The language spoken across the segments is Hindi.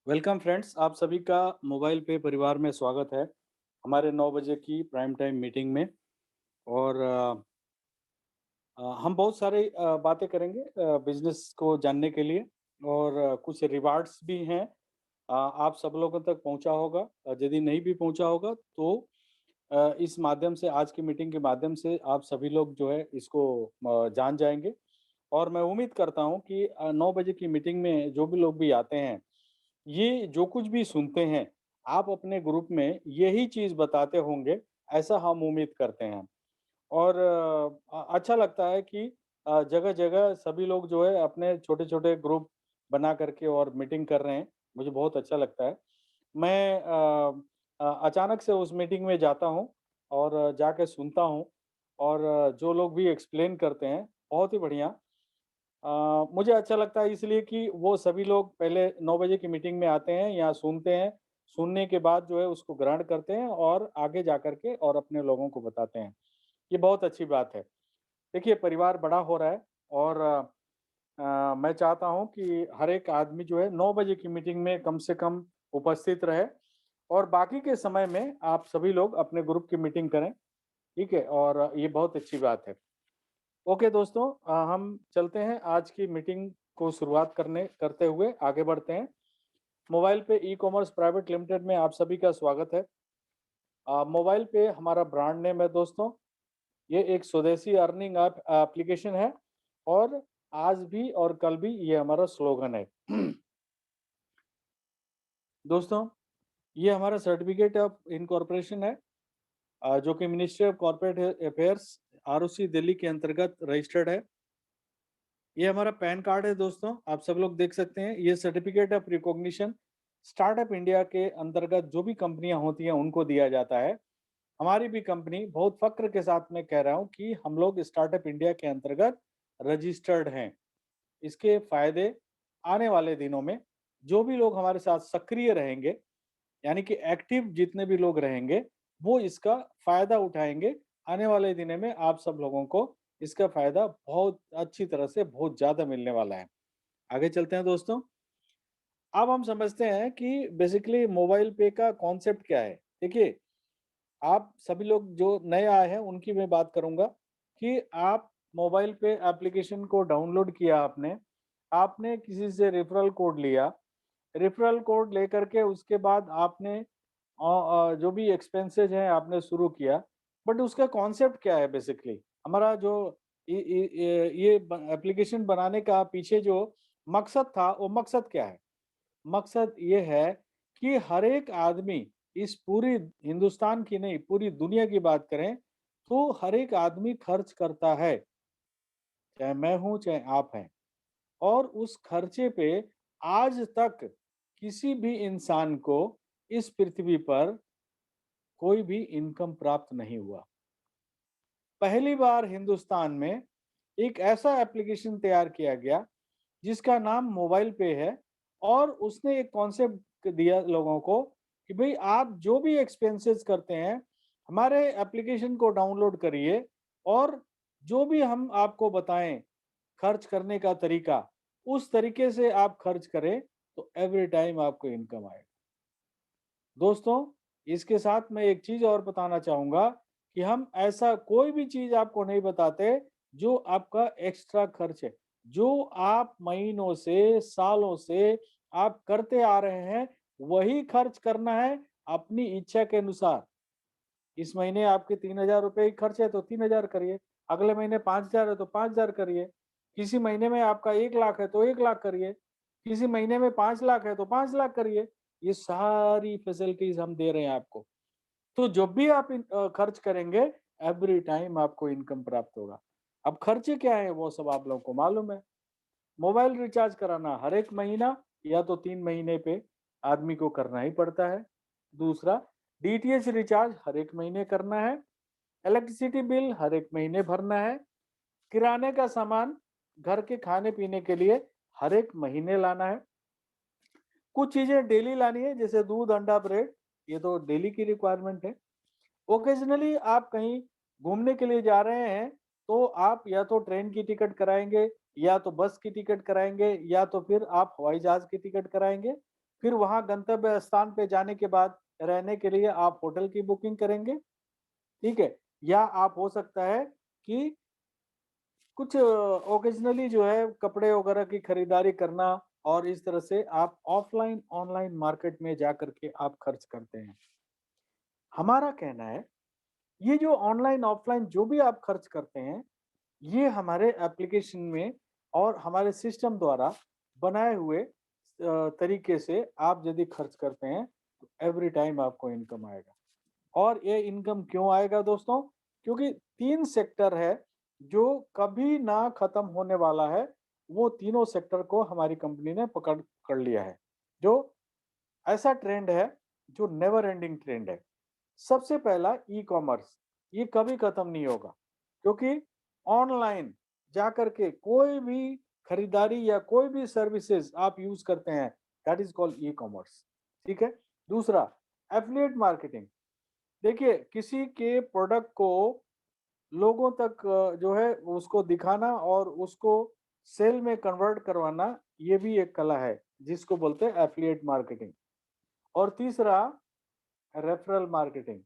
वेलकम फ्रेंड्स, आप सभी का मोबाइल पे परिवार में स्वागत है हमारे 9 बजे की प्राइम टाइम मीटिंग में। और हम बहुत सारी बातें करेंगे बिजनेस को जानने के लिए। और कुछ रिवार्ड्स भी हैं। आप सब लोगों तक पहुंचा होगा। यदि नहीं भी पहुंचा होगा तो इस माध्यम से, आज की मीटिंग के माध्यम से आप सभी लोग जो है इसको जान जाएंगे। और मैं उम्मीद करता हूं कि 9 बजे की मीटिंग में जो भी लोग भी आते हैं, ये जो कुछ भी सुनते हैं, आप अपने ग्रुप में यही चीज़ बताते होंगे, ऐसा हम उम्मीद करते हैं। और अच्छा लगता है कि जगह-जगह सभी लोग जो है अपने छोटे-छोटे ग्रुप बना करके और मीटिंग कर रहे हैं, मुझे बहुत अच्छा लगता है। मैं अचानक से उस मीटिंग में जाता हूँ और जाके सुनता हूँ। और जो लोग भी एक्सप्लेन करते हैं, बहुत ही बढ़िया। मुझे अच्छा लगता है इसलिए कि वो सभी लोग पहले 9 बजे की मीटिंग में आते हैं, यहाँ सुनते हैं, सुनने के बाद जो है उसको ग्रहण करते हैं और आगे जाकर के और अपने लोगों को बताते हैं। ये बहुत अच्छी बात है। देखिए, परिवार बड़ा हो रहा है और मैं चाहता हूँ कि हर एक आदमी जो है 9 बजे की मीटिंग में कम से कम उपस्थित रहे और बाकी के समय में आप सभी लोग अपने ग्रुप की मीटिंग करें, ठीक है? और ये बहुत अच्छी बात है। ओके दोस्तों, हम चलते हैं आज की मीटिंग को शुरुआत करते हुए आगे बढ़ते हैं। मोबाइल पे ई कॉमर्स प्राइवेट लिमिटेड में आप सभी का स्वागत है। मोबाइल पे हमारा ब्रांड नेम है दोस्तों। ये एक स्वदेशी अर्निंग ऐप एप्लीकेशन है और आज भी और कल भी ये हमारा स्लोगन है। दोस्तों, ये हमारा सर्टिफिकेट ऑफ इनकॉर्पोरेशन है, जो कि ministry of corporate affairs ROC Delhi के अंतर्गत रजिस्टर्ड है। ये हमारा पैन कार्ड है दोस्तों, आप सब लोग देख सकते हैं। ये certificate of recognition startup India के अंतर्गत जो भी कंपनियां होती हैं उनको दिया जाता है। हमारी भी कंपनी, बहुत फक्र के साथ मैं कह रहा हूं कि हम लोग स्टार्टअप इंडिया के अंतर्गत रजिस्टर्ड हैं। इसके फायदे आने वाले दिनों में जो भी लोग हमारे साथ सक्रिय रहेंगे, यानी कि एक्टिव जितने भी लोग रहेंगे, वो इसका फायदा उठाएंगे। आने वाले दिनों में आप सब लोगों को इसका फायदा बहुत अच्छी तरह से, बहुत ज्यादा मिलने वाला है। आगे चलते हैं दोस्तों। अब हम समझते हैं कि बेसिकली मोबाइल पे का कॉन्सेप्ट क्या है। देखिए, आप सभी लोग जो नए आए हैं उनकी मैं बात करूंगा कि आप मोबाइल पे एप्लीकेशन को डाउनलोड किया, आपने किसी से रेफरल कोड लिया, रेफरल कोड लेकर के उसके बाद आपने जो भी एक्सपेंसेस हैं आपने शुरू किया। बट उसका कॉन्सेप्ट क्या है बेसिकली? हमारा जो ये एप्लीकेशन बनाने का पीछे जो मकसद था, वो मकसद क्या है? मकसद ये है कि हर एक आदमी, इस पूरी हिंदुस्तान की नहीं, पूरी दुनिया की बात करें तो हर एक आदमी खर्च करता है, चाहे मैं हूं चाहे आप हैं। और उस खर्चे पे आज तक किसी भी इंसान को इस पृथ्वी पर कोई भी इनकम प्राप्त नहीं हुआ। पहली बार हिंदुस्तान में एक ऐसा एप्लीकेशन तैयार किया गया जिसका नाम मोबाइल पे है। और उसने एक कॉन्सेप्ट दिया लोगों को कि भाई, आप जो भी एक्सपेंसेस करते हैं, हमारे एप्लीकेशन को डाउनलोड करिए और जो भी हम आपको बताएं खर्च करने का तरीका, उस तरीके से आप खर्च करें तो एवरी टाइम आपको इनकम आएगा। दोस्तों, इसके साथ मैं एक चीज और बताना चाहूंगा कि हम ऐसा कोई भी चीज आपको नहीं बताते जो आपका एक्स्ट्रा खर्च है। जो आप महीनों से, सालों से आप करते आ रहे हैं, वही खर्च करना है अपनी इच्छा के अनुसार। इस महीने आपके 3,000 रुपए खर्च है तो 3,000 करिए, अगले महीने 5,000 है तो 5,000 करिए, किसी महीने में आपका 1 लाख है तो 1 लाख करिए, किसी महीने में 5 लाख है तो 5 लाख करिए। ये सारी फैसिलिटीज हम दे रहे हैं आपको। तो जब भी आप खर्च करेंगे, एवरी टाइम आपको इनकम प्राप्त होगा। अब खर्चे क्या है वो सब आप लोगों को मालूम है। मोबाइल रिचार्ज कराना हर एक महीना या तो 3 महीने पे आदमी को करना ही पड़ता है। दूसरा, डीटीएच रिचार्ज हर एक महीने करना है। इलेक्ट्रिसिटी बिल हर एक महीने भरना है। किराने का सामान घर के खाने पीने के लिए हर एक महीने लाना है। कुछ चीजें डेली लानी है, जैसे दूध, अंडा, ब्रेड, ये तो डेली की रिक्वायरमेंट है। ओकेजनली आप कहीं घूमने के लिए जा रहे हैं, तो आप या तो ट्रेन की टिकट कराएंगे, या तो बस की टिकट कराएंगे, या तो फिर आप हवाई जहाज की टिकट कराएंगे। फिर वहां गंतव्य स्थान पे जाने के बाद रहने के लिए आप होटल की बुकिंग करेंगे, ठीक है। या आप हो सकता है कि कुछ ओकेजनली जो है कपड़े वगैरह की खरीदारी करना, और इस तरह से आप ऑफलाइन ऑनलाइन मार्केट में जा करके आप खर्च करते हैं। हमारा कहना है, ये जो ऑनलाइन ऑफलाइन जो भी आप खर्च करते हैं, ये हमारे एप्लीकेशन में और हमारे सिस्टम द्वारा बनाए हुए तरीके से आप यदि खर्च करते हैं, तो एवरी टाइम आपको इनकम आएगा। और ये इनकम क्यों आएगा दोस्तों? क्योंकि 3 सेक्टर है जो कभी ना खत्म होने वाला है। वो तीनों सेक्टर को हमारी कंपनी ने पकड़ कर लिया है। जो ऐसा ट्रेंड है जो नेवर एंडिंग ट्रेंड है। सबसे पहला ई-कॉमर्स, ये कभी खत्म नहीं होगा, क्योंकि ऑनलाइन जाकर के कोई भी खरीदारी या कोई भी सर्विसेज आप यूज करते हैं, दैट इज कॉल्ड ई-कॉमर्स, ठीक है। दूसरा, एफिलिएट मार्केटिंग। देखिए, किसी के प्रोडक्ट को लोगों तक जो है उसको दिखाना और उसको सेल में कन्वर्ट करवाना, ये भी एक कला है जिसको बोलते हैं एफिलिएट मार्केटिंग। और तीसरा, रेफरल मार्केटिंग।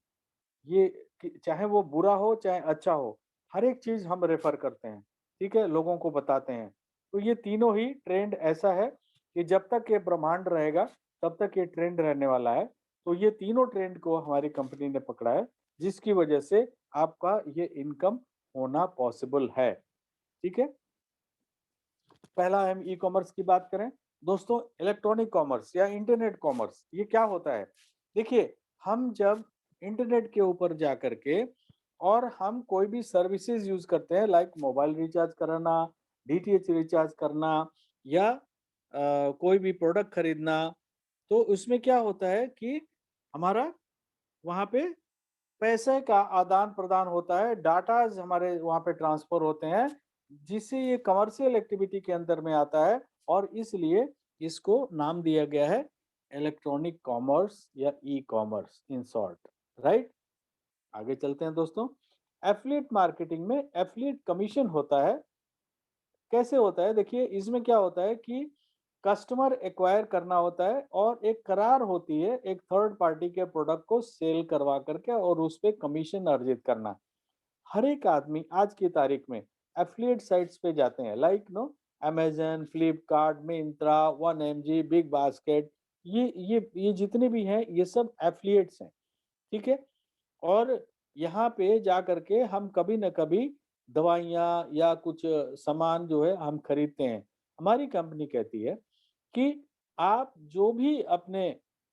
ये चाहे वो बुरा हो चाहे अच्छा हो, हर एक चीज हम रेफर करते हैं, ठीक है, लोगों को बताते हैं। तो ये तीनों ही ट्रेंड ऐसा है कि जब तक ये ब्रह्मांड रहेगा तब तक ये ट्रेंड रहने वाला है। तो ये तीनों ट्रेंड को हमारी कंपनी ने पकड़ा है, जिसकी वजह से आपका ये इनकम होना पॉसिबल है, ठीक है। पहला हम ई कॉमर्स की बात करें दोस्तों, इलेक्ट्रॉनिक कॉमर्स या इंटरनेट कॉमर्स, ये क्या होता है? देखिए, हम जब इंटरनेट के ऊपर जा करके और हम कोई भी सर्विसेज यूज करते हैं, लाइक मोबाइल रिचार्ज कराना, डीटीएच रिचार्ज करना, या कोई भी प्रोडक्ट खरीदना, तो उसमें क्या होता है कि हमारा वहाँ पे पैसे का आदान प्रदान होता है, डाटाज हमारे वहाँ पे ट्रांसफर होते हैं, जिससे ये कमर्शियल एक्टिविटी के अंदर में आता है। और इसलिए इसको नाम दिया गया है इलेक्ट्रॉनिक कॉमर्स या e commerce in short, right. आगे चलते हैं दोस्तों। एफिलिएट मार्केटिंग में एफिलिएट कमीशन होता है। कैसे होता है? देखिए, इसमें क्या होता है कि कस्टमर एक्वायर करना होता है और एक करार होती है एक थर्ड पार्टी के प्रोडक्ट को सेल करवा करके और उस पे कमीशन अर्जित करना। हर एक आदमी आज की तारीख में एफिलिएट साइट्स पे जाते हैं, like no Amazon, Flipkart, Myntra, one MG, BigBasket, ये जितने भी हैं ये सब एफिलिएट्स हैं, ठीक है। और यहाँ पे जा करके हम कभी न कभी दवाइयाँ या कुछ सामान जो है हम खरीदते हैं। हमारी कंपनी कहती है कि आप जो भी अपने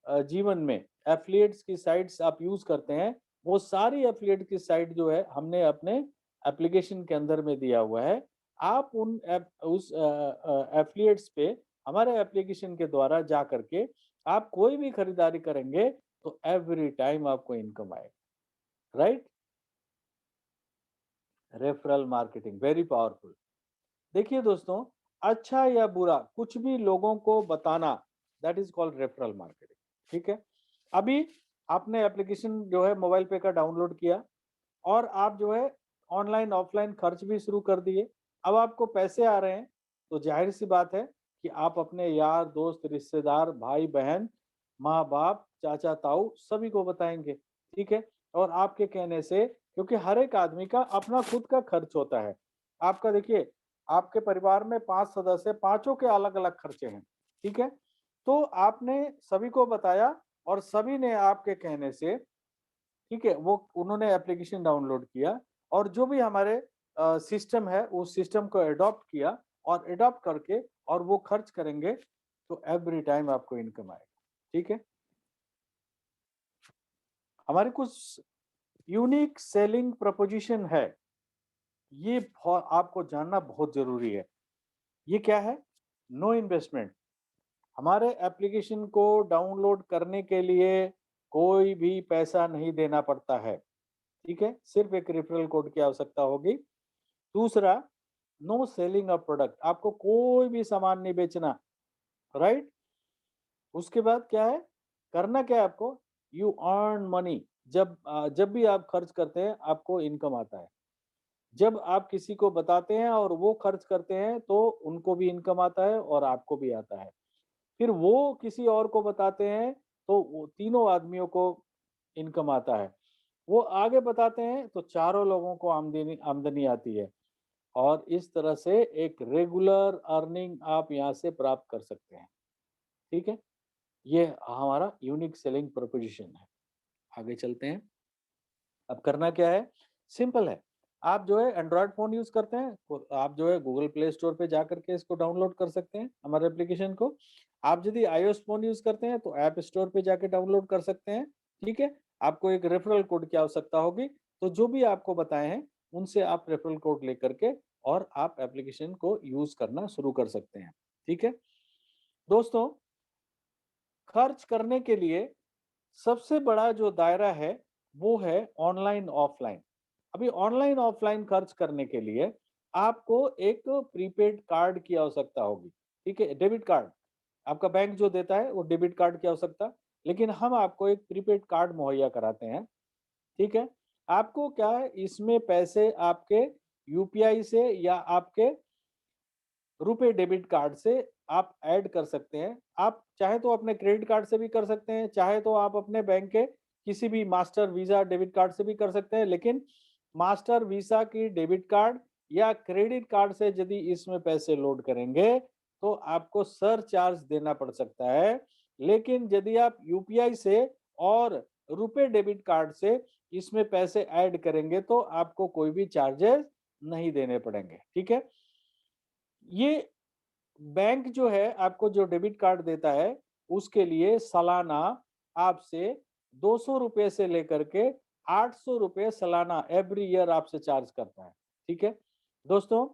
जीवन में एफिलिएट्स की साइट्स आप यूज़ करते हैं, वो सारी एफिलिएट की साइट जो है हमने अपने एप्लीकेशन के अंदर में दिया हुआ है। आप उस एफिलिएट्स पे हमारे एप्लीकेशन के द्वारा जा करके आप कोई भी खरीदारी करेंगे, तो एवरी टाइम आपको इनकम आएगा, right. Referral marketing very powerful. देखिए दोस्तों, अच्छा या बुरा कुछ भी लोगों को बताना, that is called referral marketing, ठीक है। अभी आपने एप्लीकेशन जो है मोबाइल पे का डाउनलोड किया, और आप जो है ऑनलाइन ऑफलाइन खर्च भी शुरू कर दिए। अब आपको पैसे आ रहे हैं, तो जाहिर सी बात है कि आप अपने यार दोस्त, रिश्तेदार, भाई बहन, माँ बाप, चाचा ताऊ सभी को बताएंगे, ठीक है। और आपके कहने से, क्योंकि हर एक आदमी का अपना खुद का खर्च होता है। आपका देखिए, आपके परिवार में 5 सदस्य, पांचों के अलग अलग खर्चे हैं, ठीक है। तो आपने सभी को बताया और सभी ने आपके कहने से, ठीक है, वो उन्होंने एप्लीकेशन डाउनलोड किया, और जो भी हमारे सिस्टम है उस सिस्टम को एडॉप्ट किया, और एडॉप्ट करके और वो खर्च करेंगे, तो एवरी टाइम आपको इनकम आएगा, ठीक है। हमारे कुछ यूनिक सेलिंग प्रपोजिशन है, ये आपको जानना बहुत जरूरी है। ये क्या है? No investment. हमारे एप्लीकेशन को डाउनलोड करने के लिए कोई भी पैसा नहीं देना पड़ता है, ठीक है। सिर्फ एक रेफरल कोड की आवश्यकता होगी। दूसरा, नो सेलिंग अ प्रोडक्ट, आपको कोई भी सामान नहीं बेचना, राइट। उसके बाद क्या है, करना क्या है आपको, यू अर्न मनी। जब भी आप खर्च करते हैं आपको इनकम आता है। जब आप किसी को बताते हैं और वो खर्च करते हैं तो उनको भी इनकम आता है और आपको भी आता है। फिर वो किसी और को बताते हैं तो वो तीनों आदमियों को इनकम आता है। वो आगे बताते हैं तो चारों लोगों को आमदनी आमदनी आती है और इस तरह से एक रेगुलर अर्निंग आप यहाँ से प्राप्त कर सकते हैं। ठीक है, ये हमारा यूनिक सेलिंग प्रोपोजिशन है। आगे चलते हैं। अब करना क्या है, सिंपल है। आप जो है एंड्रॉयड फ़ोन यूज़ करते हैं, तो आप जो है गूगल प्ले स्टोर पे जाकर के इसको डाउनलोड कर सकते हैं, हमारे एप्लीकेशन को। आप यदि आईओएस फ़ोन यूज़ करते हैं, तो ऐप स्टोर पे जाके डाउनलोड कर सकते हैं, ठीक है? आपको एक रेफरल कोड की आवश्यकता होगी, तो जो भी आपको बताए हैं, उनसे आप रेफरल कोड लेकर के और आप एप्लीकेशन को यूज़ करना शुरू कर सकते हैं, ठीक है? दोस्तों, खर्च करने के लिए सबसे बड़ा जो दायरा है, वो है ऑनलाइन ऑफलाइन। अभी ऑनलाइन ऑफलाइन खर्च करने के लिए आपको एक प्रीपेड कार्ड की आवश्यकता होगी, ठीक है? डेबिट कार्ड, आपका बैंक जो देता है वो डेबिट कार्ड की आवश्यकता, लेकिन हम आपको एक प्रीपेड कार्ड मुहैया कराते हैं, ठीक है? आपको क्या है, इसमें पैसे आपके यूपीआई से या आपके रुपे डेबिट कार्ड से आप ऐड कर सकते हैं। आप चाहे तो अपने क्रेडिट कार्ड से भी कर सकते हैं, चाहे तो आप अपने बैंक के किसी भी मास्टर, वीज़ा, डेबिट कार्ड से भी कर सकते हैं। लेकिन मास्टर, वीज़ा की डेबिट कार्ड या क्रेडिट कार्ड से यदि इसमें पैसे लोड करेंगे, तो आपको सरचार्ज देना पड़ सकता है। लेकिन यदि आप यूपीआई से और रुपे डेबिट कार्ड से इसमें पैसे ऐड करेंगे, तो आपको कोई भी चार्जेज़ नहीं देने पड़ेंगे, ठीक है? ये बैंक जो है आपको जो डेबिट कार्ड देता है, उसके लिए सालाना आपसे ₹200 से लेकर के ₹800 सालाना एवरी ईयर आपसे चार्ज करता है, ठीक है? दोस्तों,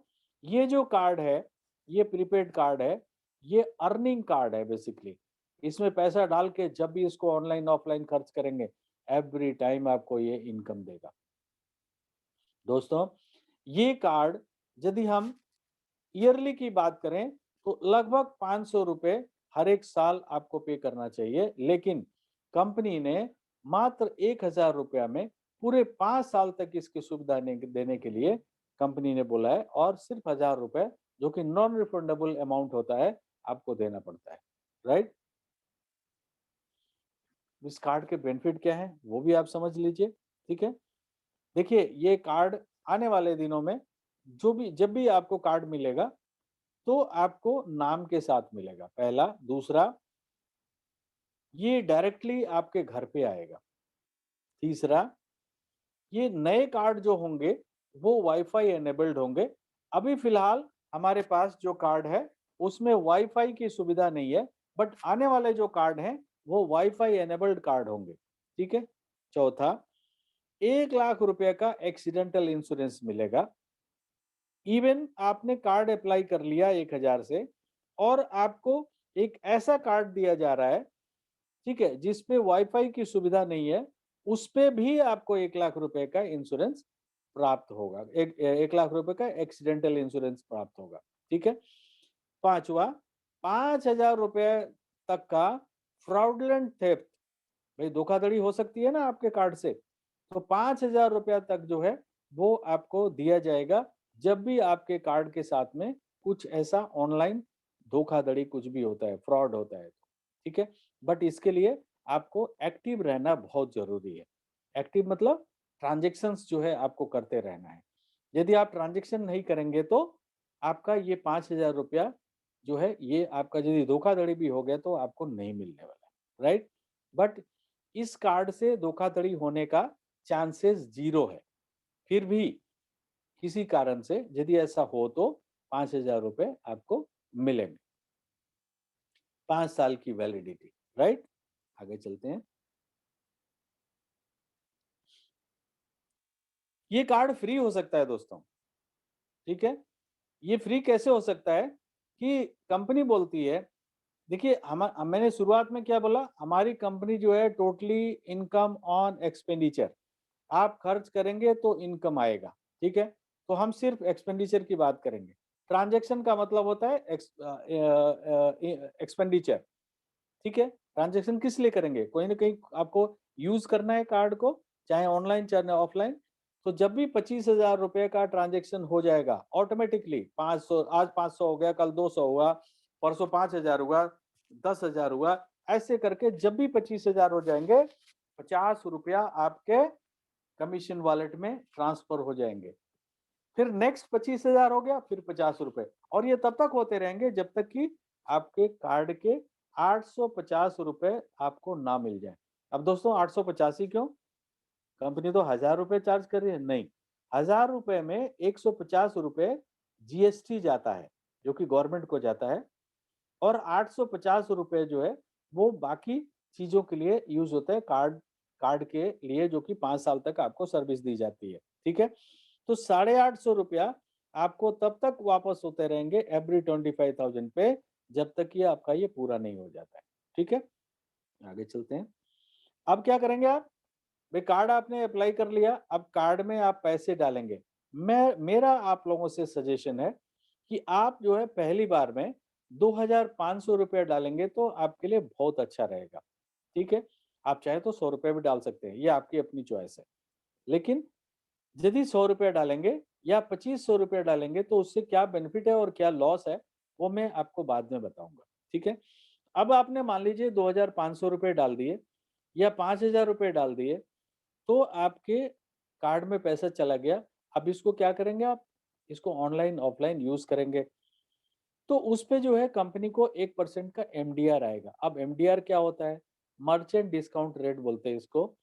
ये जो कार्ड है, ये प्रीपेड कार्ड है, ये अर्निंग कार्ड है बेसिकली। इसमें पैसा डाल के जब भी इसको ऑनलाइन ऑफलाइन खर्च करेंगे, एवरी टाइम आपको ये इनकम देगा। दोस्तों, ये कार्ड यदि हम ईयरली की बात करें तो लगभग ₹500 हर एक साल आपको पे करना चाहिए, लेकिन कंपनी ने मात्र ₹1000 में पूरे 5 साल तक इसकी सुविधा देने के लिए कंपनी ने बोला है और सिर्फ ₹1000 जो कि नॉन रिफंडेबल अमाउंट होता है, आपको देना पड़ता है, राइट? इस कार्ड के बेनिफिट क्या है वो भी आप समझ लीजिए, ठीक है? देखिए, ये कार्ड आने वाले दिनों में जब भी आपको कार्ड मिलेगा तो आपको नाम के साथ मिलेगा, पहला। दूसरा, ये डायरेक्टली आपके घर पे आएगा। तीसरा, ये नए कार्ड जो होंगे वो वाईफाई एनेबल्ड होंगे। अभी फिलहाल हमारे पास जो कार्ड है उसमें वाईफाई की सुविधा नहीं है, बट आने वाले जो कार्ड हैं वो वाईफाई एनेबल्ड कार्ड होंगे, ठीक है? चौथा, ₹1,00,000 का एक्सीडेंटल इंश्योरेंस मिलेगा। इवन आपने कार्ड अप्लाई कर लिया 1000 से और आपको एक ऐसा कार्ड दिया जा रहा है, ठीक है, जिसपे वाईफाई की सुविधा नहीं है, उस पे भी आपको ₹1,00,000 का इंश्योरेंस प्राप्त होगा। एक ₹1,00,000 का एक्सीडेंटल इंश्योरेंस प्राप्त होगा, ठीक है? पांचवा, ₹5,000 तक का फ्रॉडुलेंट थेफ्ट, भाई धोखाधड़ी हो सकती है ना आपके कार्ड से, तो ₹5,000 तक जो है वो आपको दिया जाएगा जब भी आपके कार्ड के साथ में कुछ ऐसा ऑनलाइन धोखाधड़ी कुछ भी होता है, फ्रॉड होता है, ठीक है? बट इसके लिए आपको एक्टिव रहना बहुत ज़रूरी है। एक्टिव मतलब ट्रांज़ैक्शंस जो है आपको करते रहना है। यदि आप ट्रांज़ैक्शन नहीं करेंगे तो आपका ये ₹5,000 जो है ये आपका यदि धोखाधड़ी भी हो गया तो आपको नहीं मिलने वाला है, राइट? बट इस कार्ड से धोखाधड़ी होने का चांसेस 0 है। फिर भी किसी कारण से यदि ऐसा हो तो ₹5,000 आपको मिलेंगे। 5 साल की वैलिडिटी, राइट? आगे चलते हैं। ये कार्ड फ्री हो सकता है दोस्तों, ठीक है? ये फ्री कैसे हो सकता है कि कंपनी बोलती है, देखिए मैंने शुरुआत में क्या बोला, हमारी कंपनी जो है टोटली इनकम ऑन एक्सपेंडिचर, आप खर्च करेंगे तो इनकम आएगा, ठीक है? तो हम सिर्फ एक्सपेंडिचर की बात करेंगे। ट्रांजैक्शन का मतलब होता है एक्सपेंडिचर, ठीक है? ट्रांजैक्शन किस लिए करेंगे? कोई ना कहीं आपको यूज़ करना है कार्ड को, चाहे ऑनलाइन चाहे ऑफलाइन। तो जब भी 25,000 रुपए का ट्रांजैक्शन हो जाएगा ऑटोमेटिकली, 500 आज 500 हो गया, कल 200 हुआ, परसों 5,000 हुआ, 10,000 हुआ, ऐसे करके जब भी 25,000 हो जाएंगे, 50 रुपया आपके कमीशन वॉलेट में ट्रांसफर हो जाएंगे। फिर नेक्स्ट 25,000 हो गया, फिर 50 रुपए, और ये तब तक होते रहेंगे जब तक कि आपके कार्ड के 850 रुपए आपको ना मिल जाए। अब दोस्तों 850 ही क्यों? कंपनी तो 1000 रुपए चार्ज कर रही है। नहीं, 1000 रुपए में 150 रुपए जीएसटी जाता है, जो कि गवर्नमेंट को जाता है, और 850 रुपए जो है वो बाकी चीजों के लिए यूज होता है, कार्ड कार्ड के लिए, जो कि 5 साल तक आपको सर्विस दी जाती है। ठीक है? तो 850 रुपया आपको तब तक वापस होते रहेंगे एवरी 25,000 पे, जब तक ये आपका ये पूरा नहीं हो जाता है। ठीक है? आगे चलते हैं। अब क्या करेंगे आप? भाई कार्ड आपने अप्लाई कर लिया, अब कार्ड में आप पैसे डालेंगे। मेरा आप लोगों से सजेशन है कि आप जो है पहली बार में 2,500 रुपया डालेंगे तो आपके लिए बहुत अच्छा रहेगा। ठीक है? आप चाहे तो 100 रुपये भी डाल सकते हैं, ये आपकी अपनी चॉइस है। लेकिन यदि 100 रुपया डालेंगे या 2500 रुपया डालेंगे तो उससे क्या बेनिफिट है और क्या लॉस है, वो मैं आपको बाद में बताऊंगा। ठीक है? अब आपने मान लीजिए 2,500 रुपये डाल दिए या 5,000 रुपये डाल दिए, तो आपके कार्ड में पैसा चला गया। अब इसको क्या करेंगे आप? इसको ऑनलाइन ऑफलाइन यूज करेंगे, तो उस पे जो है कंपनी को 1% का एमडीआर आएगा। अब एमडीआर क्या होता है? मर्चेंट डिस्काउंट रेट बोलते हैं इसको।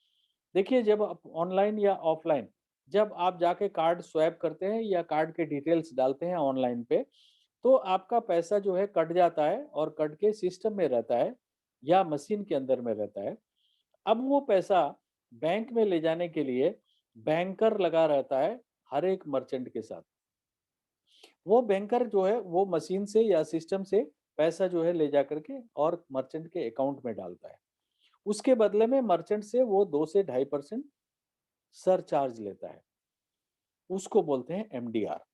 देखिए, जब आप ऑनलाइन या ऑफलाइन, जब आप जाके कार्ड स्वैप करते हैं या कार्ड के डिटेल्स डालते हैं ऑनलाइन पे, तो आपका पैसा जो है कट जाता है और कट के सिस्टम में रहता है या मशीन के अंदर में रहता है। अब वो पैसा बैंक में ले जाने के लिए बैंकर लगा रहता है हर एक मर्चेंट के साथ। वो बैंकर जो है वो मशीन से या सिस्टम से पैसा जो है ले जा करके और मर्चेंट के अकाउंट में डालता है। उसके बदले में मर्चेंट से वो 2 से 2.5% सरचार्ज लेता है। उसको बोलते हैं एमडीआर।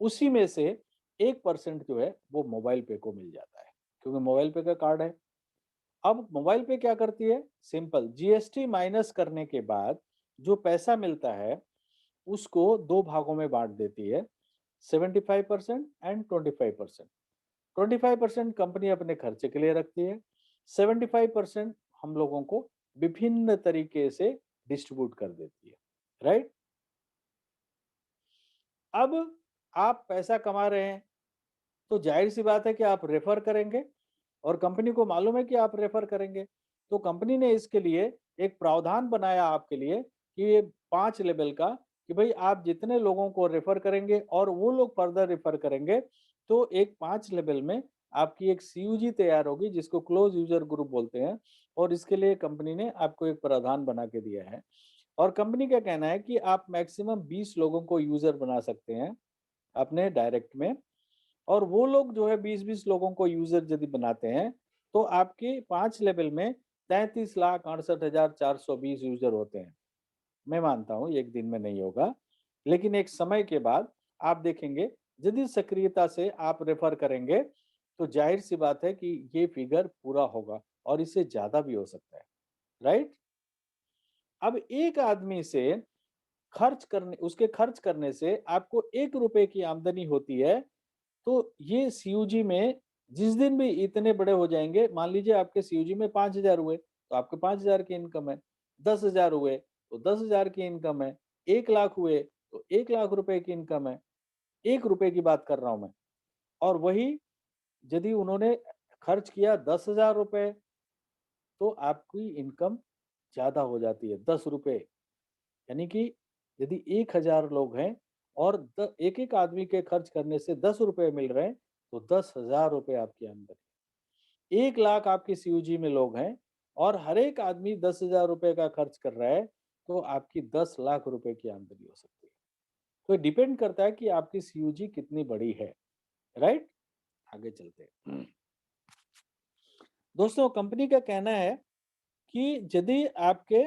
उसी में से 1% जो है वो मोबाइल पे को मिल जाता है, क्योंकि मोबाइल पे का कार्ड है। अब मोबाइल पे क्या करती है? सिंपल, जीएसटी माइनस करने के बाद जो पैसा मिलता है उसको दो भागों में बांट देती है, 75% एंड 25%। 25% कंपनी अपने खर्चे के लिए रखती है, 75% हम लोगों को विभिन्न तरीके से डिस्ट्रीब्यूट कर देती है। राइट? अब आप पैसा कमा रहे हैं, तो जाहिर सी बात है कि आप रेफर करेंगे, और कंपनी को मालूम है कि आप रेफर करेंगे, तो कंपनी ने इसके लिए एक प्रावधान बनाया आपके लिए कि ये 5 लेवल का, कि भाई आप जितने लोगों को रेफर करेंगे और वो लोग फर्दर रेफर करेंगे, तो एक 5 लेवल में आपकी एक सीयूजी तैयार होगी, जिसको क्लोज यूजर ग्रुप बोलते हैं, और इसके लिए कंपनी ने आपको एक प्रावधान बना के दिया है। और कंपनी का कहना है कि आप मैक्सिमम 20 लोगों को यूजर बना सकते हैं अपने डायरेक्ट में, और वो लोग जो है 20-20 लोगों को यूजर यदि बनाते हैं, तो आपके 5 लेवल में 33,68,420 यूजर होते हैं। मैं मानता हूँ एक दिन में नहीं होगा, लेकिन एक समय के बाद आप देखेंगे, यदि सक्रियता से आप रेफर करेंगे, तो जाहिर सी बात है कि ये फिगर पूरा होगा, और इससे ज्यादा भी हो सकता है। राइट? अब एक आदमी से उसके खर्च करने से आपको 1 रुपए की आमदनी होती है, तो ये सीयूजी में जिस दिन भी इतने बड़े हो जाएंगे, मान लीजिए आपके सीयूजी में 5,000 हुए तो आपके 5,000 की इनकम है, 10,000 हुए तो 10,000 की इनकम है, 1 लाख हुए तो 1 लाख रुपए की इनकम है। 1 रुपए की बात कर रहा हूं मैं। और वही यदि उन्होंने खर्च किया 10,000 रुपए, तो आपकी इनकम ज्यादा हो जाती है, 10 रुपए। यानी कि यदि 1,000 लोग हैं और एक एक आदमी के खर्च करने से 10 रुपए मिल रहे हैं, तो 10,000 रुपए आपकी आमदनी। 1 लाख आपकी सीयूजी में लोग हैं और हर एक आदमी 10,000 रुपए का खर्च कर रहा है, तो आपकी 10 लाख रुपए की आमदनी हो सकती है। तो डिपेंड करता है कि आपकी सीयूजी कितनी बड़ी है। राइट? आगे चलते हैं। दोस्तों, कंपनी का कहना है कि यदि आपके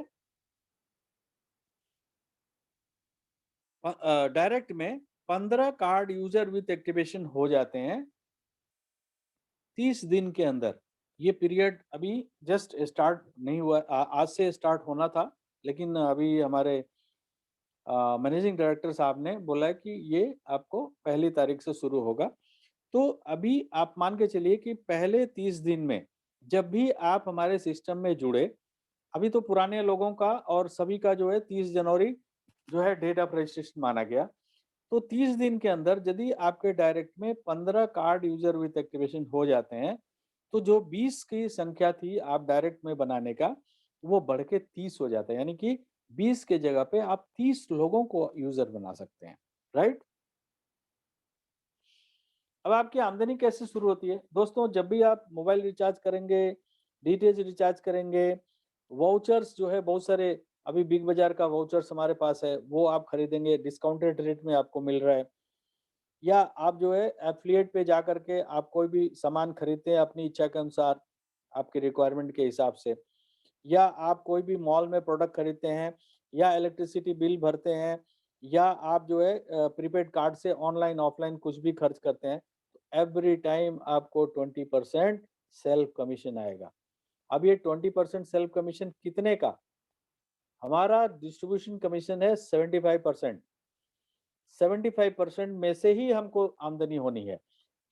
डायरेक्ट में 15 कार्ड यूजर विथ एक्टिवेशन हो जाते हैं 30 दिन के अंदर। ये पीरियड अभी जस्ट स्टार्ट नहीं हुआ, आज से स्टार्ट होना था, लेकिन अभी हमारे मैनेजिंग डायरेक्टर साहब ने बोला है कि ये आपको पहली तारीख से शुरू होगा। तो अभी आप मान के चलिए कि पहले 30 दिन में जब भी आप हमारे सिस्टम में जुड़े, अभी तो पुराने लोगों का और सभी का जो है 30 जनवरी जो है डेट ऑफ रजिस्ट्रेशन माना गया। तो 30 दिन के अंदर यदि आपके डायरेक्ट में 15 कार्ड यूजर विथ एक्टिवेशन हो जाते हैं, तो जो 20 की संख्या थी आप डायरेक्ट में बनाने का, वो बढ़ के 30 हो जाता है। यानी कि 20 के जगह पे आप 30 लोगों को यूजर बना सकते हैं, राइट? अब आपकी आमदनी कैसे शुरू होती है? दोस्तों, जब भी आप मोबाइल रिचार्ज करेंगे, डीटीएच रिचार्ज करेंगे, वाउचर्स जो है बहुत सारे, अभी बिग बाजार का वाउचर्स हमारे पास है, वो आप खरीदेंगे, डिस्काउंटेड रेट में आपको मिल रहा है। या आप जो है एफिलिएट पे जा करके आप कोई भी सामान खरीदते हैं अपनी इच्छा के अनुसार, आपके रिक्वायरमेंट के हिसाब से, या आप कोई भी मॉल में प्रोडक्ट खरीदते हैं, या इलेक्ट्रिसिटी बिल भरते हैं, या आप जो है प्रीपेड कार्ड से ऑनलाइन ऑफलाइन कुछ भी खर्च करते हैं, एवरी टाइम आपको 20% सेल्फ कमीशन आएगा। अब ये 20% सेल्फ कमीशन कितने का? हमारा डिस्ट्रीब्यूशन कमीशन है 75%। 75% में से ही हमको आमदनी होनी है।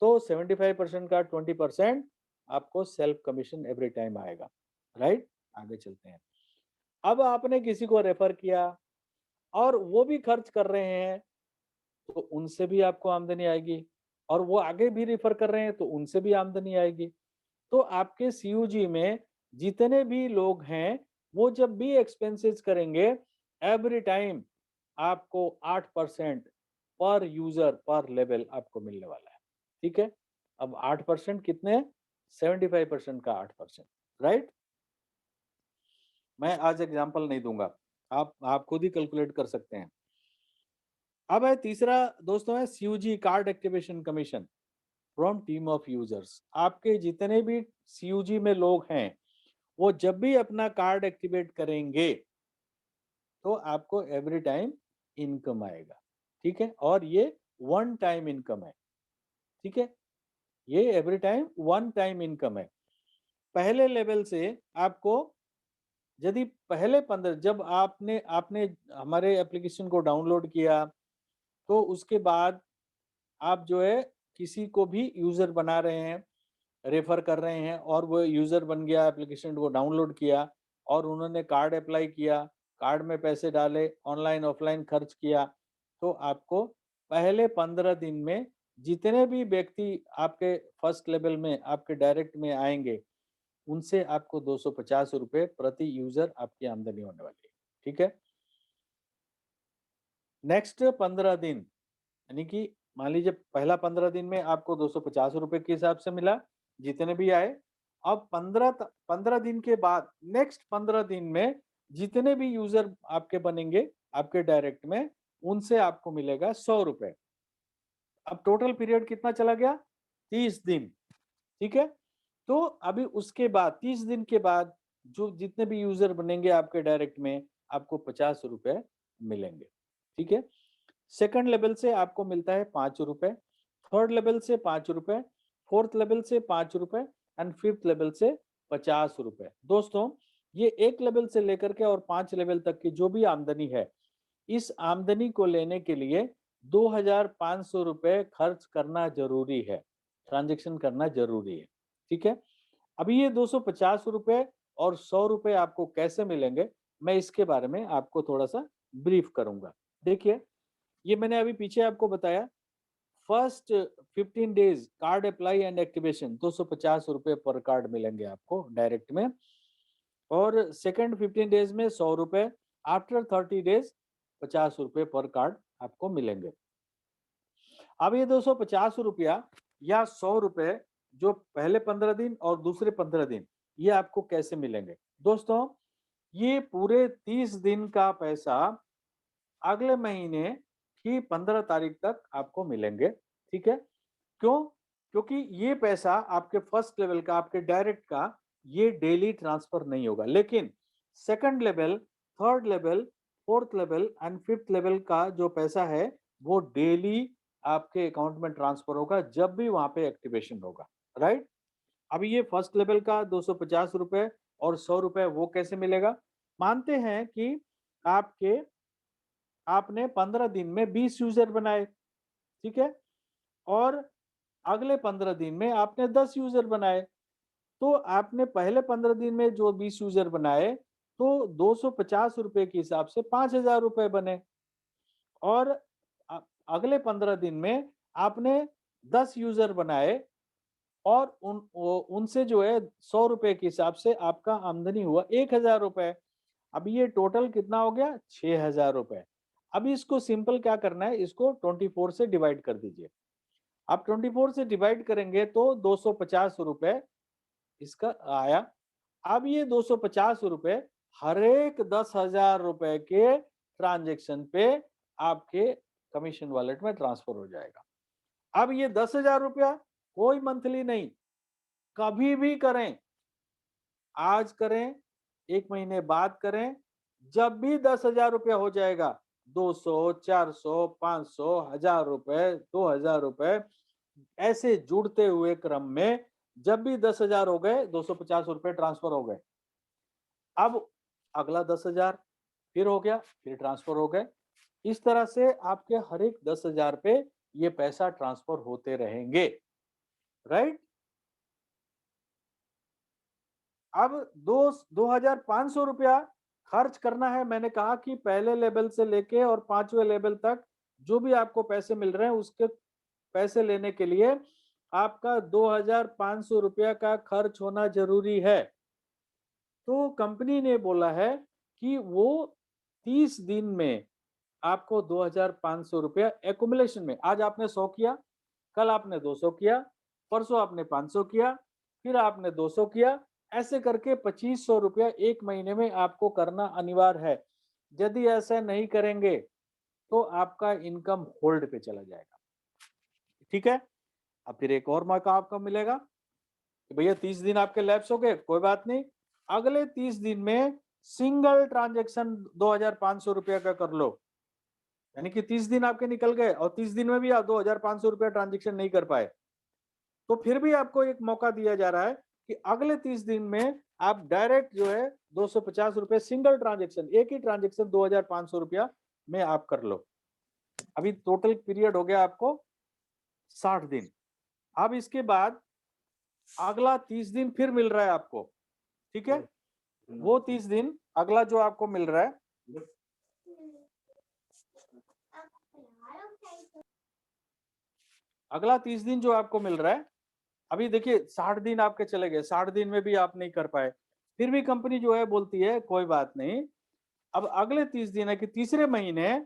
तो 75% का 20% आपको सेल्फ कमीशन एवरी टाइम आएगा, राइट? आगे चलते हैं। अब आपने किसी को रेफर किया और वो भी खर्च कर रहे हैं, तो उनसे भी आपको आमदनी आएगी, और वो आगे भी रेफर कर रहे हैं तो उनसे भी आमदनी आएगी। तो आपके सीयूजी में जितने भी लोग हैं, वो जब भी एक्सपेंसेस करेंगे, एवरी टाइम आपको 8% पर यूजर पर लेवल आपको मिलने वाला है। ठीक है? अब 8% कितने? 75% का 8%, राइट? मैं आज एग्जांपल नहीं दूंगा, आप खुद ही कैलकुलेट कर सकते हैं। अब है तीसरा, दोस्तों, है CUG card activation commission from team of users. आपके जितने भी सीयूजी में लोग हैं, वो जब भी अपना कार्ड एक्टिवेट करेंगे, तो आपको एवरी टाइम इनकम आएगा। ठीक है? और ये वन टाइम इनकम है। ठीक है? ये every time one time income है। पहले लेवल से आपको, यदि पहले 15, जब आपने आपने हमारे एप्लीकेशन को डाउनलोड किया, तो उसके बाद आप जो है किसी को भी यूजर बना रहे हैं, रेफर कर रहे हैं, और वो यूजर बन गया, एप्लीकेशन को डाउनलोड किया और उन्होंने कार्ड अप्लाई किया, कार्ड में पैसे डाले, ऑनलाइन ऑफलाइन खर्च किया, तो आपको पहले 15 दिन में जितने भी व्यक्ति आपके फर्स्ट लेवल में आपके डायरेक्ट में आएंगे, उनसे आपको 250 रुपए प्रति यूजर आपकी आमदनी होने वाली है। ठीक है? नेक्स्ट 15 दिन, यानी कि मान लीजिए पहला 15 दिन में आपको 250 रुपए के हिसाब से मिला, जितने भी आए। अब 15 दिन के बाद नेक्स्ट 15 दिन में जितने भी यूजर आपके बनेंगे आपके डायरेक्ट में, उनसे आपको मिलेगा 100 रुपए। अब टोटल पीरियड कितना चला गया? 30 दिन। ठीक है? तो अभी उसके बाद 30 दिन के बाद जो जितने भी यूजर बनेंगे आपके डायरेक्ट में, आपको 50 रुपए मिलेंगे। ठीक है? सेकंड लेवल से आपको मिलता है 5 रुपए, थर्ड लेवल से 5 रुपए, फोर्थ लेवल से 5 रुपए, एंड फिफ्थ लेवल से 50 रुपए। दोस्तों, ये एक लेवल से लेकर के और 5 लेवल तक की जो भी आमदनी है, इस आमदनी को लेने के लिए 2,500 रुपए खर्च करना जरूरी है, ट्रांजेक्शन करना जरूरी है। ठीक है? अभी ये 250 रुपए और 100 रुपए आपको कैसे मिलेंगे, मैं इसके बारे में आपको थोड़ा सा ब्रीफ करूंगा। देखिए, ये मैंने अभी पीछे आपको बताया, first 15 days card apply and activation 250 रुपए पर कार्ड मिलेंगे आपको डायरेक्ट में, और सेकंड 15 डेज में 100 रुपए, आफ्टर 30 डेज 50 रुपए पर कार्ड आपको मिलेंगे। अब ये 250 रुपया या 100 रुपए जो पहले 15 दिन और दूसरे 15 दिन, ये आपको कैसे मिलेंगे? दोस्तों, ये पूरे 30 दिन का पैसा अगले महीने की 15 तारीख तक आपको मिलेंगे। ठीक है? क्यों? क्योंकि ये पैसा आपके फर्स्ट लेवल का, आपके डायरेक्ट का, ये डेली ट्रांसफर नहीं होगा, लेकिन second level, third level, fourth level and fifth level का जो पैसा है, वो डेली आपके अकाउंट में ट्रांसफर होगा जब भी वहां पे एक्टिवेशन होगा, राइट। अभी ये फर्स्ट लेवल का 250 रुपए और 100 रुपए वो कैसे मिलेगा? मानते हैं कि आपके आपने 15 दिन में 20 यूजर बनाए, ठीक है? और अगले 15 दिन में आपने 10 यूजर बनाए। तो आपने पहले 15 दिन में जो 20 यूजर बनाए, तो 250 रुपए के हिसाब से 5,000 रुपए बने। और अ, अगले 15 दिन में आपने 10 यूजर बनाए और उनसे जो है 100 रुपए के हिसाब से आपका आमदनी हुआ 1,000 रुपए। अब ये टोटल कितना हो गया? 6,000 रुपए। अभी इसको सिंपल क्या करना है, इसको 24 से डिवाइड कर दीजिए। आप 24 से डिवाइड करेंगे तो 250 रुपए इसका आया। अब ये 250 रुपए हर एक 10,000 रुपए के ट्रांजेक्शन पे आपके कमीशन वॉलेट में ट्रांसफर हो जाएगा। अब ये 10,000 रुपया कोई मंथली नहीं, कभी भी करें, आज करें, 1 महीने बाद करें, जब भी 10,000 रुपया हो जाएगा, 200, 400, 500, 1,000 रुपए, 2,000 रुपए, ऐसे जुड़ते हुए क्रम में जब भी 10,000 हो गए, 250 रुपए ट्रांसफर हो गए। अब अगला 10,000 फिर हो गया, फिर ट्रांसफर हो गए। इस तरह से आपके हर एक 10,000 पे ये पैसा ट्रांसफर होते रहेंगे, राइट। अब 2,500 रुपया खर्च करना है। मैंने कहा कि पहले लेवल से लेके और 5वें लेवल तक जो भी आपको पैसे मिल रहे हैं, उसके पैसे लेने के लिए आपका 2,500 रुपया का खर्च होना जरूरी है। तो कंपनी ने बोला है कि वो 30 दिन में आपको 2,500 रुपया एकुमुलेशन में, आज आपने 100 किया, कल आपने 200 किया, परसों आपने 500 किया, फिर आपने 200 किया, ऐसे करके 2,500 रुपया 1 महीने में आपको करना अनिवार्य है। यदि ऐसा नहीं करेंगे तो आपका इनकम होल्ड पे चला जाएगा, ठीक है। अब फिर एक और मौका आपको मिलेगा कि भैया 30 दिन आपके लैप्स हो गए, कोई बात नहीं, अगले 30 दिन में सिंगल ट्रांजेक्शन 2,500 रुपया का कर लो। यानी कि 30 दिन आपके निकल गए और 30 दिन में भी आप 2,500 रुपया ट्रांजेक्शन नहीं कर पाए, तो फिर भी आपको एक मौका दिया जा रहा है कि अगले 30 दिन में आप डायरेक्ट जो है 250 रुपए सिंगल ट्रांजेक्शन, एक ही ट्रांजेक्शन 2,500 रुपया में आप कर लो। अभी टोटल पीरियड हो गया आपको 60 दिन। अब इसके बाद अगला 30 दिन फिर मिल रहा है आपको, ठीक है। वो 30 दिन अगला जो आपको मिल रहा है, अगला 30 दिन जो आपको मिल रहा है, अभी देखिए 60 दिन आपके चले गए, 60 दिन में भी आप नहीं कर पाए, फिर भी कंपनी जो है बोलती है कोई बात नहीं, अब अगले 30 दिन है कि तीसरे महीने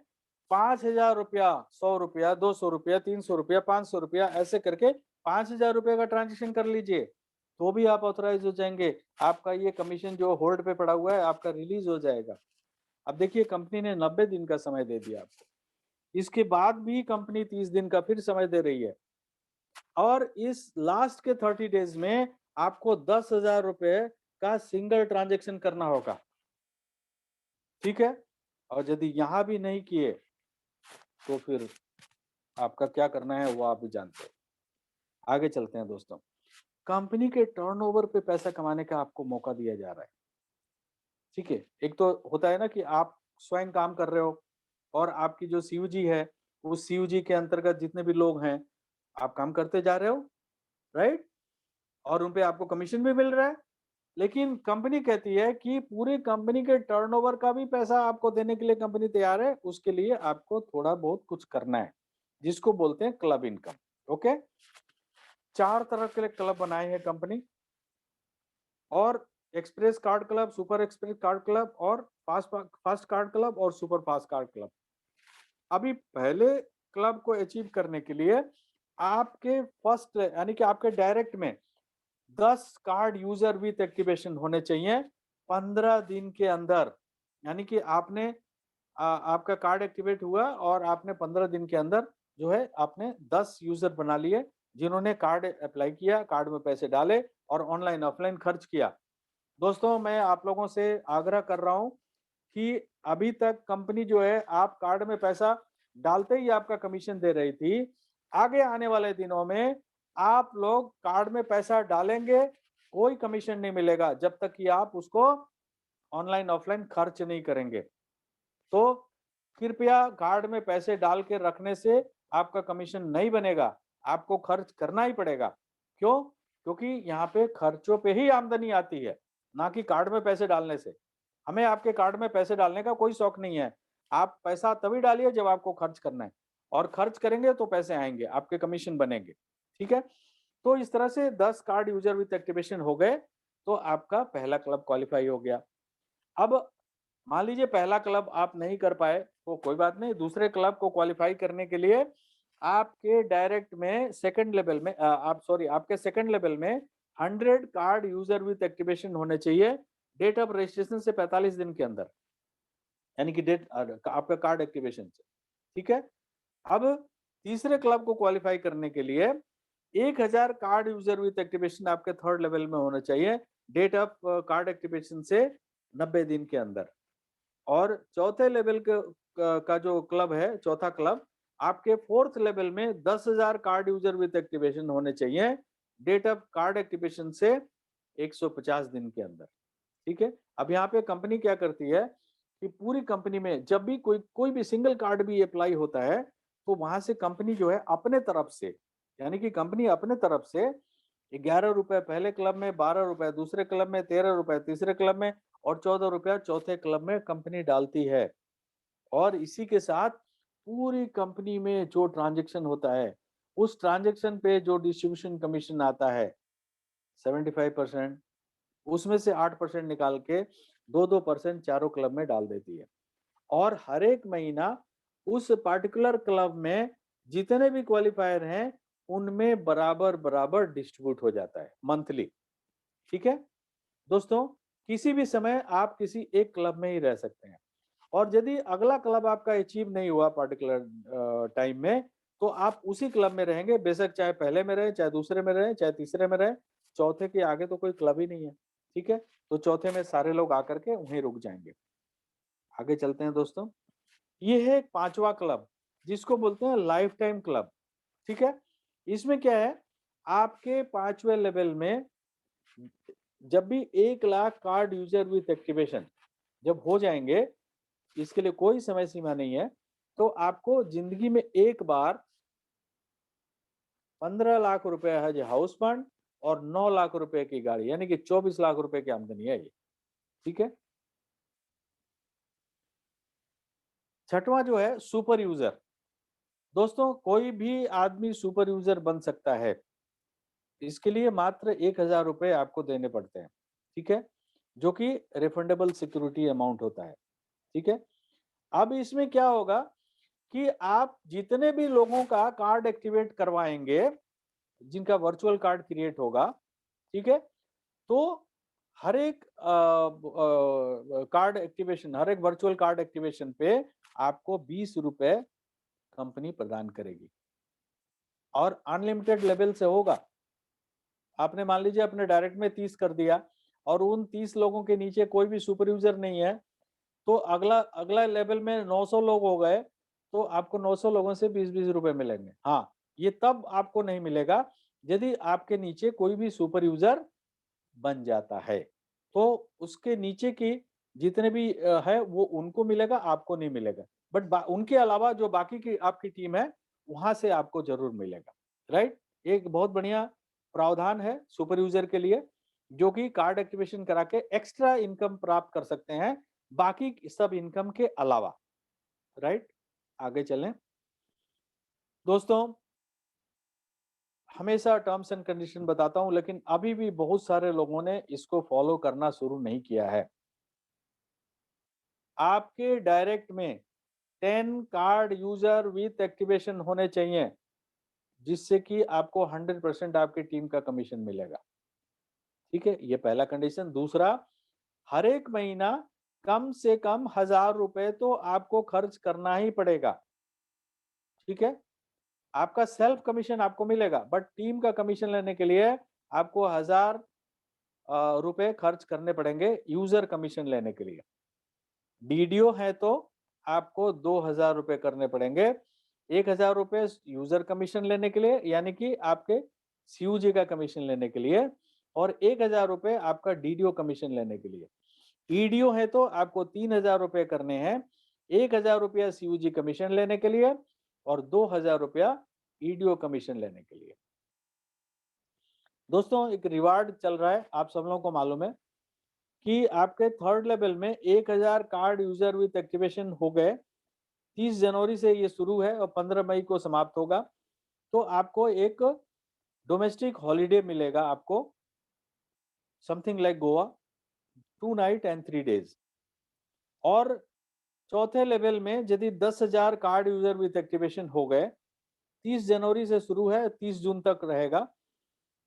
5,000 रुपया, 100 रुपया, 200 रुपया, 300 रुपया, 500 रुपया, ऐसे करके 5,000 रुपये का ट्रांजेक्शन कर लीजिए, तो भी आप ऑथराइज हो जाएंगे। आपका ये कमीशन जो होल्ड पे पड़ा हुआ है आपका रिलीज हो जाएगा। अब देखिए कंपनी ने 90 दिन का समय दे दिया आपको, इसके बाद भी कंपनी 30 दिन का फिर समय दे रही है, और इस लास्ट के 30 डेज में आपको 10,000 रुपए का सिंगल ट्रांजेक्शन करना होगा, ठीक है। और यदि यहां भी नहीं किए तो फिर आपका क्या करना है वो आप भी जानते हो। आगे चलते हैं दोस्तों। कंपनी के टर्नओवर पे पैसा कमाने का आपको मौका दिया जा रहा है, ठीक है। एक तो होता है ना कि आप स्वयं काम कर रहे हो और आपकी जो सीयूजी है, उस सीयूजी के अंतर्गत जितने भी लोग हैं आप काम करते जा रहे हो, राइट, और उन पे आपको कमीशन भी मिल रहा है। लेकिन कंपनी कहती है कि पूरी कंपनी के टर्नओवर का भी पैसा आपको देने के लिए कंपनी तैयार है, उसके लिए आपको थोड़ा बहुत कुछ करना है, जिसको बोलते हैं क्लब इनकम। ओके, 4 तरह के क्लब बनाए हैं कंपनी, और express card club, super express card club, और फास्ट कार्ड क्लब, और सुपर फास्ट कार्ड क्लब। अभी पहले क्लब को अचीव करने के लिए आपके फर्स्ट यानी कि आपके डायरेक्ट में 10 कार्ड यूजर विथ एक्टिवेशन होने चाहिए 15 दिन के अंदर। यानी कि आपने आपका कार्ड एक्टिवेट हुआ और आपने 15 दिन के अंदर जो है आपने 10 यूजर बना लिए जिन्होंने कार्ड अप्लाई किया, कार्ड में पैसे डाले और ऑनलाइन ऑफलाइन खर्च किया। दोस्तों मैं आप लोगों से आग्रह कर रहा हूं कि अभी तक कंपनी जो है आप कार्ड में पैसा डालते ही आपका कमीशन दे रही थी, आगे आने वाले दिनों में आप लोग कार्ड में पैसा डालेंगे, कोई कमीशन नहीं मिलेगा जब तक कि आप उसको ऑनलाइन ऑफलाइन खर्च नहीं करेंगे। तो कृपया कार्ड में पैसे डाल के रखने से आपका कमीशन नहीं बनेगा, आपको खर्च करना ही पड़ेगा। क्यों? क्योंकि यहाँ पे खर्चों पे ही आमदनी आती है, ना कि कार्ड में पैसे डालने से। हमें आपके कार्ड में पैसे डालने का कोई शौक नहीं है। आप पैसा तभी डालिए जब आपको खर्च करना है, और खर्च करेंगे तो पैसे आएँगे, आपके कमीशन बनेंगे। ठीक है? तो इस तरह से 10 कार्ड यूज़र विथ एक्टिवेशन हो गए, तो आपका पहला क्लब क्वालीफाई हो गया। अब मान लीजिए पहला क्लब आप नहीं कर पाए, तो कोई बात नहीं, दूसरे क्लब को क्वालीफाई करने के लिए आपके डायरेक्ट में सेकंड लेवल में आपके सेकंड लेवल में 100 कार्ड यूज़र विथ एक्टिवेशन होने चाहिए, डेट ऑफ रजिस्ट्रेशन से 45 दिन के अंदर, यानी कि आपका कार्ड एक्टिवेशन से। ठीक है? अब तीसरे क्लब को क्वालीफाई करने के लिए 1000 कार्ड यूज़र विथ एक्टिवेशन आपके थर्ड लेवल में होना चाहिए, डेट ऑफ कार्ड एक्टिवेशन से 90 दिन के अंदर। और चौथे लेवल का जो क्लब है, चौथा क्लब, आपके फोर्थ लेवल में 10,000 कार्ड यूज़र विथ एक्टिवेशन होने चाहिए, डेट ऑफ कार्ड एक्टिवेशन से 150 दिन के अंदर। ठीक है? अब यहाँ पे कंपनी क्या करती है कि पूरी कंपनी में जब भी कोई कोई भी सिंगल कार्ड भी अप्लाई होता है, तो वहां से कंपनी जो है अपने तरफ से, यानी कि कंपनी अपने तरफ से 11 रुपए पहले क्लब में, 12 रुपए दूसरे क्लब में, 13 रुपए तीसरे क्लब में और 14 रुपया चौथे क्लब में कंपनी डालती है। और इसी के साथ पूरी कंपनी में जो ट्रांजैक्शन होता है, उस ट्रांजैक्शन पे जो डिस्ट्रीब्यूशन कमीशन आता है 75%, उसमें से 8% निकाल के 2-2% चारों क्लब में डाल देती है। और हर एक महीना उस पर्टिकुलर क्लब में जितने भी क्वालिफायर हैं, उनमें बराबर-बराबर डिस्ट्रीब्यूट हो जाता है मंथली। ठीक है? दोस्तों, किसी भी समय आप किसी एक क्लब में ही रह सकते हैं, और यदि अगला क्लब आपका अचीव नहीं हुआ पर्टिकुलर टाइम में, तो आप उसी क्लब में रहेंगे, बेशक चाहे पहले में रहें, चाहे दूसरे में रहें, चाहे तीसरे में रहें, चौथे के आगे तो कोई क्लब ही नहीं है। ठीक है? तो चौथे में सारे लोग आकर के वहीं रुक जाएंगे। आगे चलते हैं दोस्तों। ये है एक पांचवा क्लब, जिसको बोलते हैं लाइफ टाइम क्लब। ठीक है? इसमें क्या है, आपके पांचवे लेवल में जब भी 1 lakh card user with activation जब हो जाएंगे, इसके लिए कोई समय सीमा नहीं है, तो आपको जिंदगी में एक बार 15 लाख रुपए है जो हाउस फंड और 9 लाख रुपए की गाड़ी, यानी कि 24 लाख रुपए की आमदनी है ये। ठीक है? छठवां जो है सुपर यूजर। दोस्तों, कोई भी आदमी सुपर यूजर बन सकता है। इसके लिए मात्र 1000 रुपए आपको देने पड़ते हैं। ठीक है? जो कि रिफंडेबल सिक्योरिटी अमाउंट होता है। ठीक है? अब इसमें क्या होगा कि आप जितने भी लोगों का कार्ड एक्टिवेट करवाएंगे, जिनका वर्चुअल कार्ड क्रिएट होगा, ठीक है? तो हर एक कार्ड एक्टिवेशन, हर एक वर्चुअल कार्ड एक्टिवेशन पे आपको 20 रुपए कंपनी प्रदान करेगी, और अनलिमिटेड लेवल से होगा। आपने मान लीजिए अपने डायरेक्ट में 30 कर दिया, और उन 30 लोगों के नीचे कोई भी सुपर यूजर नहीं है, तो अगला अगला लेवल में 900 लोग हो गए, तो आपको 900 लोगों से 20-20 रुपए मिलेंगे। हाँ, ये तब आपको नहीं मिलेगा यदि आपके नीचे कोई भी सुपर यूजर बन जाता है। तो उसके नीचे की जितने भी है वो उनको मिलेगा, आपको नहीं मिलेगा। बट उनके अलावा जो बाकी की आपकी टीम है, वहां से आपको जरूर मिलेगा। राइट? एक बहुत बढ़िया प्रावधान है सुपर यूजर के लिए, जो कि कार्ड एक्टिवेशन करा के एक्स्ट्रा इनकम प्राप्त कर सकते हैं, बाकी सब इनकम के अलावा। राइट? आगे चलें। दोस्तों, हमेशा टर्म्स एंड कंडीशन बताता हूं, लेकिन अभी भी बहुत सारे लोगों ने इसको फॉलो करना शुरू नहीं किया है। आपके डायरेक्ट में 10 कार्ड यूजर विथ एक्टिवेशन होने चाहिए, जिससे कि आपको 100% आपकी टीम का कमीशन मिलेगा। ठीक है? ये पहला कंडीशन। दूसरा, हर एक महीना कम से कम 1000 रुपए तो आपको खर्च करना ही पड़ेगा। ठीक है? आपका सेल्फ कमीशन आपको मिलेगा, बट टीम का कमीशन लेने के लिए आपको 1000 रुपए खर्च करने पड़ेंगे यूजर कमीशन लेने के लिए। डीडीओ है तो आपको 2000 रुपए करने पड़ेंगे, ₹1000 यूजर कमीशन लेने के लिए, यानी कि आपके सीयूजी का कमीशन लेने के लिए, और ₹1000 आपका डीडीओ कमीशन लेने के लिए। ईडीओ है तो आपको ₹3000 करने हैं, ₹1000 सीयूजी कमीशन लेने के लिए और ₹2000 ईडीओ कमीशन लेने के लिए। दोस्तों, एक रिवार्ड चल रहा है, आप सब लोगों को मालूम है कि आपके थर्ड लेवल में 1000 कार्ड यूजर विथ एक्टिवेशन हो गए। 30 जनवरी से ये शुरू है और 15 मई को समाप्त होगा। तो आपको एक डोमेस्टिक हॉलिडे मिलेगा, आपको something like Goa, 2 night and 3 days. और चौथे लेवल में यदि 10,000 कार्ड यूजर विथ एक्टिवेशन हो गए, 30 जनवरी से शुरू है, 30 जून तक रहेगा,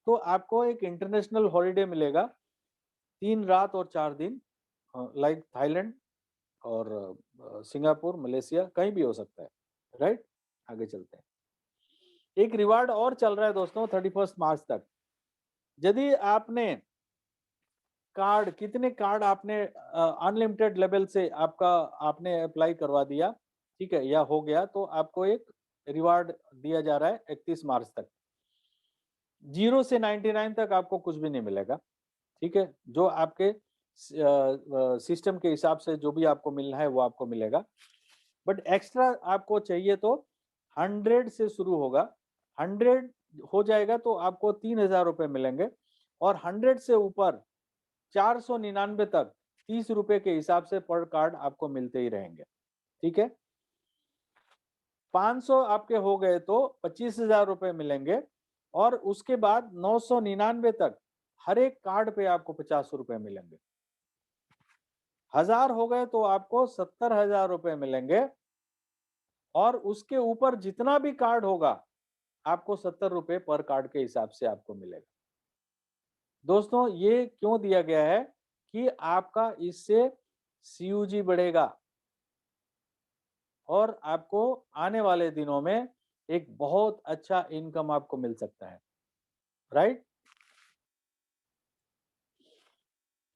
तो आपको एक इंटरनेशनल हॉलिडे मिलेगा, 3 रात और 4 दिन, लाइक थाईलैंड और सिंगापुर, मलेशिया, कहीं भी हो सकता है, राइट। आगे चलते हैं। एक रिवार्ड और चल रहा है दोस्तों 31 मार्च तक। यदि आपने कार्ड, कितने कार्ड आपने अनलिमिटेड लेवल से आपका आपने अप्लाई करवा दिया, ठीक है, या हो गया, तो आपको एक रिवार्ड दिया जा रहा है 31 मार्च तक। 0 से 99 तक आपको कुछ भी नहीं मिलेगा, ठीक है। जो आपके सिस्टम के हिसाब से जो भी आपको मिलना है वो आपको मिलेगा। बट एक्स्ट्रा आपको चाहिए तो 100 से शुरू होगा, 100 हो जाएगा तो आपको ₹3000 मिलेंगे, और 100 से ऊपर 499 तक ₹30 के हिसाब से पर कार्ड आपको मिलते ही रहेंगे, ठीक है। 500 आपके हो गए तो ₹25,000 मिलेंगे, और उसके बाद 999 तक हर एक कार्ड पे आपको ₹50 मिलेंगे। 1000 हो गए तो आपको ₹70,000 मिलेंगे, और उसके ऊपर जितना भी कार्ड होगा आपको ₹70 पर कार्ड के हिसाब से आपको मिलेगा। दोस्तों, ये क्यों दिया गया है कि आपका इससे सीयूजी बढ़ेगा, और आपको आने वाले दिनों में एक बहुत अच्छा इनकम आपको मिल सकता है, राइट।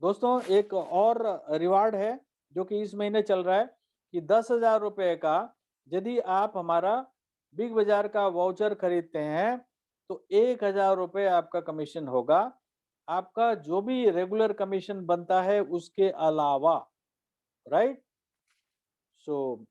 दोस्तों, एक और रिवार्ड है जो कि इस महीने चल रहा है कि ₹10,000 का यदि आप हमारा बिग बाजार का वाउचर खरीदते हैं तो ₹1000 आपका कमीशन होगा, आपका जो भी रेगुलर कमीशन बनता है उसके अलावा, राइट। सो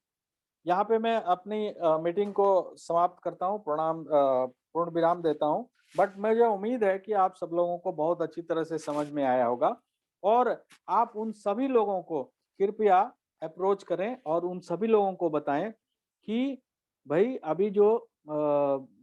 यहाँ पे मैं अपनी मीटिंग को समाप्त करता हूँ, पूर्ण विराम देता हूँ। बट मुझे उम्मीद है कि आप सब लोगों को बहुत अच्छी तरह से समझ में आया होगा, और आप उन सभी लोगों को कृपया अप्रोच करें और उन सभी लोगों को बताएं कि भाई अभी जो